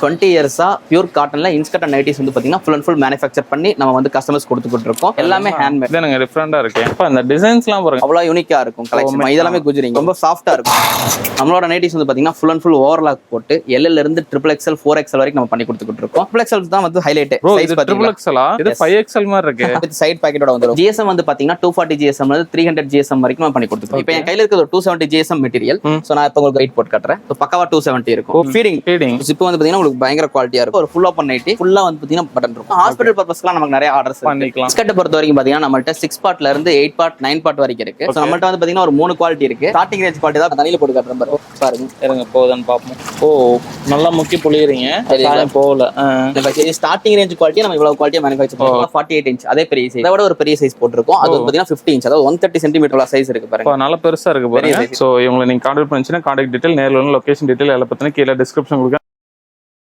20 இயர்ஸா pure காட்டன்ல இன்ஸ்கட் and nighties வந்து பாத்தீங்கன்னா ஃபுல் அண்ட் ஃபுல் மேனுஃபேக்சர் பண்ணி நம்ம வந்து கஸ்டமர்ஸ் கொடுத்துட்டு இருக்கோம். எல்லாமே ஹேண்ட்மேட். இது எனக்கு டிஃபரெண்டா இருக்கு. இப்போ அந்த டிசைன்ஸ்லாம் பாருங்க, அவ்வளவு யூனிக்கா இருக்கும் கலெக்ஷன். இதெல்லாம் குஜரிங் ரொம்ப சாஃப்ட்டா இருக்கும். நம்மளோட நைட்டிஸ் வந்து பாத்தீங்கன்னா ஃபுல் அண்ட் ஃபுல் ஓவர்லாக் போட்டு LL இருந்து XXL 4XL வரைக்கும் நம்ம பண்ணி கொடுத்துட்டு இருக்கோம். XXL தான் வந்து ஹைலைட். சைஸ் பாத்தீங்களா? XXL இது 5XL மாதிரி இருக்கு. வித் சைடு பாக்கெட்டோட வந்துரும். GSM வந்து பாத்தீங்கன்னா 240 GSM ல 300 GSM வரைக்கும் நம்ம பண்ணி கொடுத்துருக்கோம். இப்போ என் கையில இருக்கிறது 270 GSM மெட்டீரியல். சோ நான் இப்போ உங்களுக்கு வெயிட் போட்டு காட்டுறேன். சோ பக்காவா 270 இருக்கும். ஃபீடிங் இப்போ வந்து பாத்தீங்கன்னா உங்களுக்கு பயங்கர குவாலிட்டியா இருக்கும். ஒரு ஃபுல் ஓபன் நைட்டி ஃபுல்லா வந்து பாத்தீங்கன்னா பட்டன் இருக்கும். ஹாஸ்பிடல் பர்பஸ்க்குலாம் நமக்கு நிறைய ஆர்டர்ஸ் பண்ணிக்கலாம். ஸ்கர்ட் பொறுத்த வரைக்கும் பாத்தீங்கன்னா நம்மள்ட்ட 6 பார்ட்ல இருந்து 8 பார்ட் 9 பார்ட் வரைக்கும் இருக்கு. சோ நம்மள்ட்ட வந்து பாத்தீங்கன்னா ஒரு 3 குவாலிட்டி இருக்கு. ஸ்டார்டிங் ரேஞ்ச் குவாலிட்டி தான் தனியில போட்டு காட்டுறேன் பாருங்க. இருங்க போதன் பாப்போம். ஓ நல்லா முக்கி புளியறீங்க. சாயம் போகல. இது ஸ்டார்டிங் ரேஞ்ச் குவாலிட்டி நம்ம இவ்வளவு குவாலிட்டியா மேனுஃபேக்சர் பண்ணுவோம். 48 இன்ச் அதே பெரிய சைஸ். இதோட ஒரு பெரிய சைஸ் போட்டுருக்கோம். அது பாத்தீங்கன்னா 50 இன்ச் அதாவது 130 சென்டிமீட்டர் சைஸ் இருக்கு பாருங்க. நல்ல பெருசா இருக்கு பாருங்க. சோ இவங்களை நீங்க கான்டாக்ட் பண்ணிச்சுன்னா கான்டாக்ட் டீடைல் நேர்ல லொகேஷன் டீடைல் எல்லாம் பத்தின கீழே டிஸ்கிரிப்ஷன் கொடுக்க